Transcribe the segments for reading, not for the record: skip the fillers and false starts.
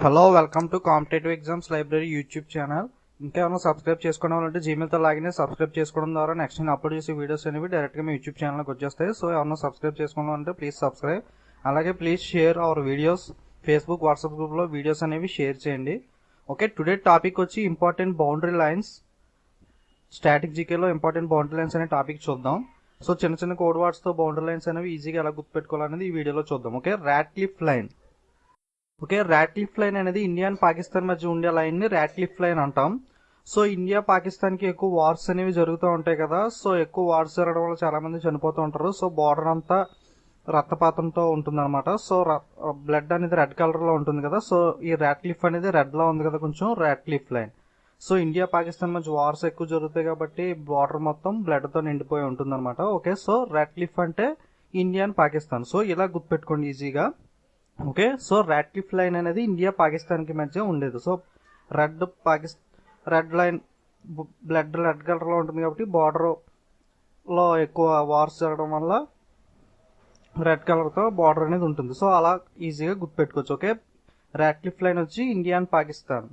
Hello welcome to competitive exams library YouTube channel. ఇంకేమైనా subscribe చేసుకోవాలంటే జీమెయిల్తో login subscribe చేసుకోవడం ద్వారా నెక్స్ట్ నేను అప్లోడ్ చేసే వీడియోస్ అనేవి డైరెక్ట్గా మీ యూట్యూబ్ ఛానల్కి వచ్చేస్తాయి. సో ఎవరైనా సబ్స్క్రైబ్ చేసుకోవాలంటే ప్లీజ్ సబ్స్క్రైబ్. అలాగే please share our videos Facebook WhatsApp గ్రూప్లో వీడియోస్ అనేవి షేర్ చేయండి. ఓకే, టుడే టాపిక్ వచ్చి ఇంపార్టెంట్ బౌండరీ లైన్స్. స్టాటిక్ జీకేలో ఇంపార్టెంట్ బౌండరీ లైన్స్ అనే టాపిక్ చూద్దాం. సో చిన్న చిన్న కోడ్ వర్డ్స్తో బౌండరీ లైన్స్ అనేవి ఈజీగా ఎలా గుర్తుపెట్టుకోవాలనేది ఈ వీడియోలో చూద్దాం. Okay, Radcliffe line. Okay, Radcliffe line అనేది ఇండియా అండ్ పాకిస్తాన్ మధ్య ఉండే లైన్ ని రాట్క్లిఫ్ లైన్ అంటాం. సో ఇండియా పాకిస్తాన్ కి ఎక్కువ వార్స్ అనేవి జరుగుతూ ఉంటాయి కదా. సో ఎక్కువ వార్స్ జరగడం వల్ల చాలా మంది చనిపోతూ ఉంటారు. సో బార్డర్ అంతా రక్తపాతంతో ఉంటుంది అనమాట. సో బ్లడ్ అనేది రెడ్ కలర్ లో ఉంటుంది కదా. సో ఈ రాట్క్లిఫ్ అనేది రెడ్ లా ఉంది కదా కొంచెం, Ratcliffe line. So India Pakistan మధ్య వార్స్ ఎక్కువ జరుగుతాయి కాబట్టి బార్డర్ మొత్తం బ్లడ్ తో నిండిపోయి ఉంటుంది అనమాట. ఓకే, సో రాట్క్లిఫ్ అంటే ఇండియా అండ్ పాకిస్తాన్. సో ఇలా గుర్తుపెట్టుకోండి ఈజీగా. ఓకే, సో రాట్క్లిఫ్ లైన్ అనేది ఇండియా పాకిస్తాన్ కి మధ్య ఉండేది. So red line blood red colour లో ఉంటుంది కాబట్టి బార్డర్ లో ఎక్కువ వార్స్ జరగడం వల్ల రెడ్ కలర్ తో బార్డర్ అనేది ఉంటుంది. సో అలా ఈజీగా గుర్తుపెట్టుకోవచ్చు. ఓకే, రాట్క్లిఫ్ లైన్ వచ్చి India and Pakistan.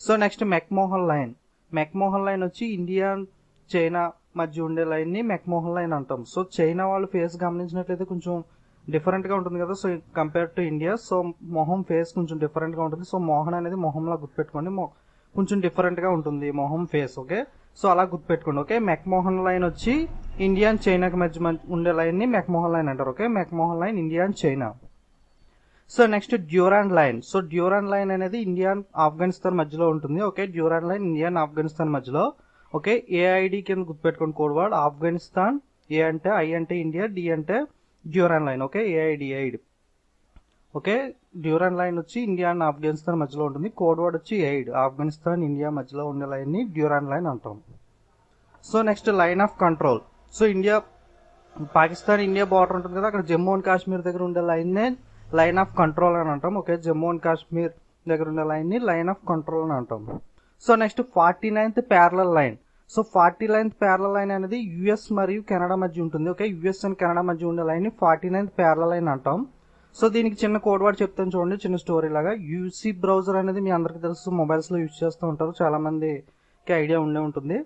So next McMahon line. McMahon line వచ్చి ఇండియా అండ్ చైనా మధ్య ఉండే లైన్ ని మెక్మోహన్ లైన్ అంటాం. సో చైనా వాళ్ళు ఫేస్ గమనించినట్లయితే కొంచెం డిఫరెంట్ గా ఉంటుంది కదా. So compare to India, so మొహం ఫేస్ కొంచెం డిఫరెంట్ గా ఉంటుంది. సో మోహన్ అనేది మొహంలా గుర్తుపెట్టుకోండి, కొంచెం డిఫరెంట్ గా ఉంటుంది మొహం ఫేస్. ఓకే, సో అలా గుర్తుపెట్టుకోండి. ఓకే, మెక్మోహన్ లైన్ వచ్చి ఇండియా అండ్ చైనాకి మధ్య ఉండే లైన్ ని మెక్మోహన్ లైన్ అంటారు. Okay, McMahon line India and China. So next Durand line. So Durand line అనేది ఇండియా అండ్ ఆఫ్ఘనిస్తాన్ మధ్యలో ఉంటుంది. Okay, Durand line India and Afghanistan మధ్యలో. ఓకే, ఏఐడి కింద గుర్తుపెట్టుకోండి కోడ్ వర్డ్ ఆఫ్ఘనిస్తాన్. ఏ అంటే ఐ అంటే ఇండియా, డి అంటే Durand line. Okay, AID. Okay, Durand line వచ్చి ఇండియా అండ్ ఆఫ్ఘనిస్తాన్ మధ్యలో ఉంటుంది. కోడ్ వర్డ్ వచ్చి ఎయిడ్. ఆఫ్ఘనిస్తాన్ ఇండియా మధ్యలో ఉండే లైన్ ని డ్యూరాండ్ లైన్ అంటాం. So next line of control. So India Pakistan India border ఉంటుంది కదా, అక్కడ జమ్మూ అండ్ కాశ్మీర్ దగ్గర ఉండే లైన్ నే లైన్ ఆఫ్ కంట్రోల్ అని అంటాం. ఓకే, జమ్మూ అండ్ కాశ్మీర్ దగ్గర ఉండే లైన్ ని లైన్ ఆఫ్ కంట్రోల్ అని అంటాం. So next 49th parallel line. So 49th parallel line అనేది యుఎస్ మరియు కెనడా మధ్య ఉంటుంది. ఓకే, యుఎస్ అండ్ కెనడా మధ్య ఉండే లైన్ ని 49th ప్యారలల్ లైన్ అంటాం. సో దీనికి చిన్న కోడ్ వర్డ్ చెప్తాను చూడండి, చిన్న స్టోరీ లాగా. యూసీ బ్రౌజర్ అనేది మీ అందరికి తెలుసు, మొబైల్స్ లో యూజ్ చేస్తూ ఉంటారు, చాలా మందికి ఐడియా ఉండే ఉంటుంది.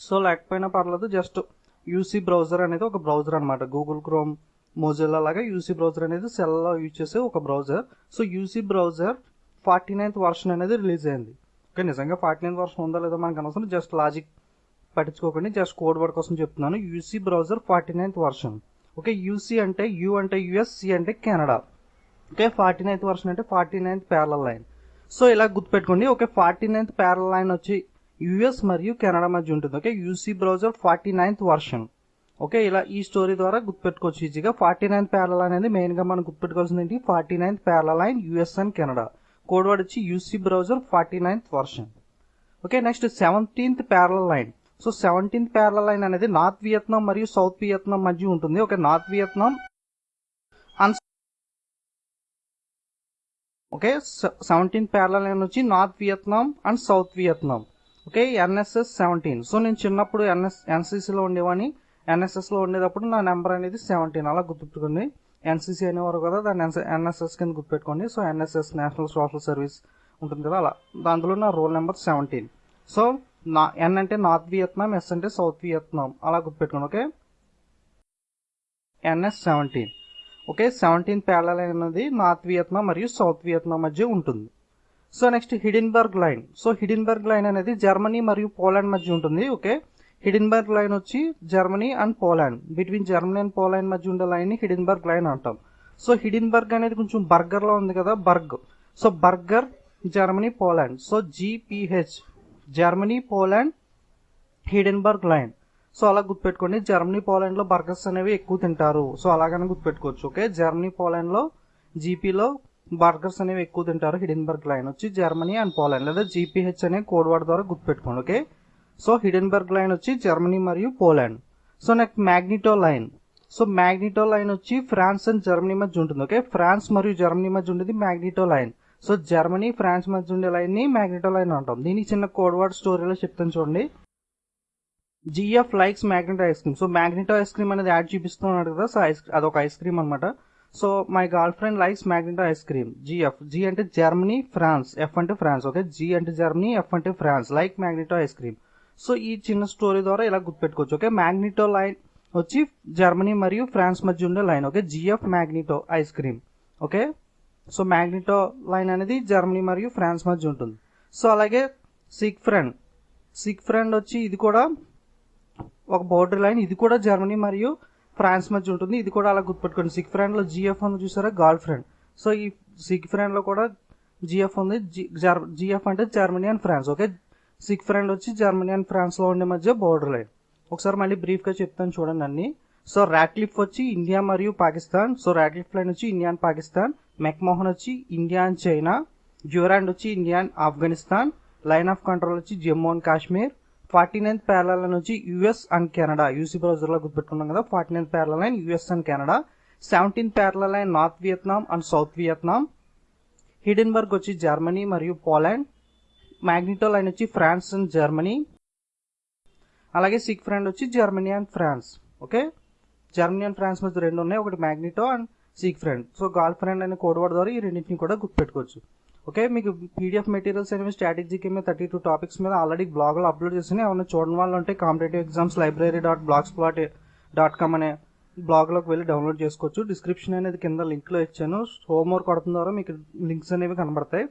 సో లేకపోయినా పర్లేదు, జస్ట్ యూసీ బ్రౌజర్ అనేది ఒక బ్రౌజర్ అనమాట. గూగుల్ క్రోమ్, మోజిల్లా లాగా యూసీ బ్రౌజర్ అనేది సెల్ లో యూజ్ చేసే ఒక browser. So UC browser 49th version అనేది రిలీజ్ అయింది. ఓకే, నిజంగా 49th వర్షన్ ఉందా లేదో మనకు అనవసరం, జస్ట్ లాజిక్ పట్టించుకోకండి, జస్ట్ కోడ్ వర్డ్ కోసం చెప్తున్నాను. UC browser 49th version. Okay, UC అంటే యూ అంటే యుఎస్, సి అంటే కెనడా. ఓకే, 49th వర్షన్ అంటే 49th ప్యారలల్ లైన్. సో ఇలా గుర్తుపెట్టుకోండి. ఓకే, 49th ప్యారలల్ లైన్ వచ్చి యుఎస్ మరియు కెనడా మధ్య ఉంటుంది. Okay, UC browser 49th version. Okay, ఇలా ఈ స్టోరీ ద్వారా గుర్తుపెట్టుకోవచ్చు ఈజీగా. 49th ప్యారలల్ అనేది మెయిన్ గా మనం గుర్తుపెట్టుకోవాల్సింది ఏంటి, 49th parallel line US and Canada. Code word వచ్చి UC browser 49th version. Okay, next 17th parallel line. So 17th parallel line అనేది నార్త్ వియత్నాం మరియు సౌత్ వియత్నాం మధ్య ఉంటుంది. Okay, north Vietnam and okay 17th parallel line వచ్చి north Vietnam and south Vietnam. Okay, NSS 17. So నేను చిన్నప్పుడు ఎన్సీసీలో ఉండేవాడిని. NSS లో ఉండేటప్పుడు నా నెంబర్ అనేది 17. అలా గుర్తుపెట్టుకోండి. ఎన్సీసీ అనేవారు కదా, దాన్ని ఎన్ఎస్ఎస్ కింద గుర్తుపెట్టుకోండి. So NSS national social service ఉంటుంది కదా, అలా దాంట్లో నా రోల్ నెంబర్ 17. సో ఎన్ అంటే నార్త్ వియత్నాం, ఎస్ అంటే సౌత్ వియత్నాం, అలా గుర్తుపెట్టుకోండి. Okay, NS 17. Okay, 17th parallel line అనేది నార్త్ వియత్నాం మరియు సౌత్ వియత్నాం మధ్య ఉంటుంది. So next Hindenburg line. So Hindenburg line అనేది జర్మనీ మరియు పోలాండ్ మధ్య ఉంటుంది. ఓకే, హిడెన్బర్గ్ లైన్ వచ్చి Germany and Poland, between Germany and Poland మధ్య ఉండే లైన్ ని హిడెన్బర్గ్ లైన్ అంటాం. సో హిడెన్బర్గ్ అనేది కొంచెం బర్గర్ లో ఉంది కదా, burg. So burger Germany Poland. So GPH Germany Poland Hindenburg line. So అలా గుర్తుపెట్టుకోండి. జర్మనీ పోలాండ్ లో బర్గర్స్ అనేవి ఎక్కువ తింటారు. సో అలాగనే గుర్తుపెట్టుకోవచ్చు. ఓకే, జర్మనీ పోలాండ్ లో జీపీలో బర్గర్స్ అనేవి ఎక్కువ తింటారు. హిడెన్బర్గ్ లైన్ వచ్చి జర్మనీ అండ్ పోలాండ్, లేదా జీపీహెచ్ అనే కోడ్ వర్డ్ ద్వారా గుర్తుపెట్టుకోండి. ఓకే, సో హిడెన్బర్గ్ లైన్ వచ్చి జర్మనీ మరియు Poland. So next Maginot line. So Maginot line వచ్చి ఫ్రాన్స్ అండ్ జర్మనీ మధ్య ఉంటుంది. ఓకే, ఫ్రాన్స్ మరియు జర్మనీ మధ్య ఉండేది Maginot line. So Germany France మధ్య ఉండే లైన్ ని మ్యాగ్నిటో లైన్ అంటాం. దీనికి చిన్న కోడ్ వర్డ్ స్టోరీలో చెప్తాను చూడండి. GF likes Magneto ice cream. So Magneto ice cream అనేది యాడ్ చూపిస్తున్నాడు కదా, సో అదొక ఐస్ క్రీమ్ అనమాట. So my girlfriend likes Maginot ice cream. GF, G అంటే జర్మనీ, ఫ్రాన్స్, ఎఫ్ అంటే ఫ్రాన్స్. ఓకే, జి అంటే జర్మనీ, ఎఫ్ అంటే France, like Maginot ice cream. So ఈ చిన్న స్టోరీ ద్వారా ఇలా గుర్తుపెట్టుకోవచ్చు. ఓకే, మ్యాగ్నిటో లైన్ వచ్చి జర్మనీ మరియు ఫ్రాన్స్ మధ్య ఉండే line. Okay, GF Maginot ice cream. Okay, so Maginot line అనేది జర్మనీ మరియు ఫ్రాన్స్ మధ్య ఉంటుంది. సో అలాగే సిగ్ ఫ్రెండ్ వచ్చి ఇది కూడా ఒక బౌండరీ లైన్, ఇది కూడా జర్మనీ మరియు ఫ్రాన్స్ మధ్య ఉంటుంది. ఇది కూడా అలా గుర్తుపెట్టుకోండి. సిగ్ ఫ్రెండ్ లో జిఎఫ్ ఉంది చూసారా, గర్ల్ ఫ్రెండ్. సో ఈ సిగ్ ఫ్రెండ్ లో కూడా జిఎఫ్ ఉంది. జిఎఫ్ అంటే Germany and France. Okay, Siegfried వచ్చి జర్మనీ అండ్ ఫ్రాన్స్ లో ఉండే మధ్య బౌండరీ లైన్. ఒకసారి మళ్ళీ బ్రీఫ్ గా చెప్తాను చూడండి అన్ని. సో రాట్క్లిఫ్ వచ్చి ఇండియా మరియు పాకిస్తాన్. సో రాట్క్లిఫ్ లైన్ వచ్చి ఇండియా అండ్ పాకిస్తాన్. మెక్మోహన్ వచ్చి ఇండియా అండ్ చైనా. డ్యూరాండ్ వచ్చి India and Afghanistan. Line of control వచ్చి Jammu and Kashmir. 49th parallel line వచ్చి US and Canada. UC browser లో గుర్తుపెట్టుకున్నాం కదా. 49th parallel line US and Canada. 17th parallel line north Vietnam and south Vietnam. Hindenburg వచ్చి Germany మరియు Poland. Maginot line వచ్చి France and Germany. అలాగే Siegfried వచ్చి Germany and France. Okay, Germany and France మధ్య రెండు ఉన్నాయి, ఒకటి Maginot and Siegfried. So girlfriend అనే కోడ్ వర్డ్ ద్వారా ఈ రెండింటిని కూడా గుర్తుపెట్టుకోవచ్చు. ఓకే, మీకు పీడిఎఫ్ మెటీరియల్స్ అనేవి స్ట్రాటజీకి మీద 32 టాపిక్స్ మీద ఆల్రెడీ బ్లాగ్లో అప్లోడ్ చేసి ఏమైనా చూడని వాళ్ళు ఉంటే కాంపిటేటివ్ ఎగ్జామ్స్ library.blogspot.com అనే బ్లాగ్లోకి వెళ్ళి డౌన్లోడ్ చేసుకోవచ్చు. డిస్క్రిప్షన్ అనేది కింద లింక్లో ఇచ్చాను. హోంవర్క్ కొడుతున్న ద్వారా మీకు లింక్స్ అనేవి కనబడతాయి.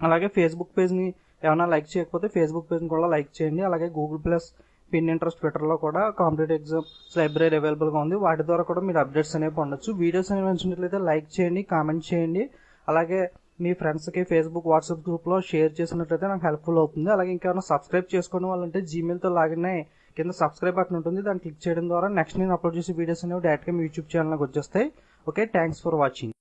అలాగే ఫేస్బుక్ పేజ్ని ఏమైనా లైక్ చేయకపోతే ఫేస్బుక్ పేజ్ని కూడా లైక్ చేయండి. అలాగే గూగుల్ ప్లస్, Pinterest, ట్విట్టర్లో కూడా కాంపిటేటివ్ ఎగ్జామ్స్ లైబ్రరీ అవైలబుల్గా ఉంది. వాటి ద్వారా కూడా మీరు అప్డేట్స్ అనేవి పొందొచ్చు. వీడియోస్ అనేవి నచ్చినట్లయితే లైక్ చేయండి, కామెంట్ చేయండి. అలాగే మీ ఫ్రెండ్స్కి ఫేస్బుక్, వాట్సాప్ గ్రూప్లో షేర్ చేసినట్లయితే నాకు హెల్ప్ఫుల్ అవుతుంది. అలాగే ఇంకేమైనా సబ్స్క్రైబ్ చేసుకోవడం వాళ్ళంటే జీమెయిల్తో లాగిన్ అయ్యి కింద సబ్స్క్రైబ్ బటన్ ఉంటుంది, దాన్ని క్లిక్ చేయడం ద్వారా నెక్స్ట్ నేను అప్లోడ్ చేసే వీడియోస్ అనేవి డైరెక్ట్గా మీ యూట్యూబ్ ఛానల్కి వచ్చేస్తాయి. Okay, thanks for watching.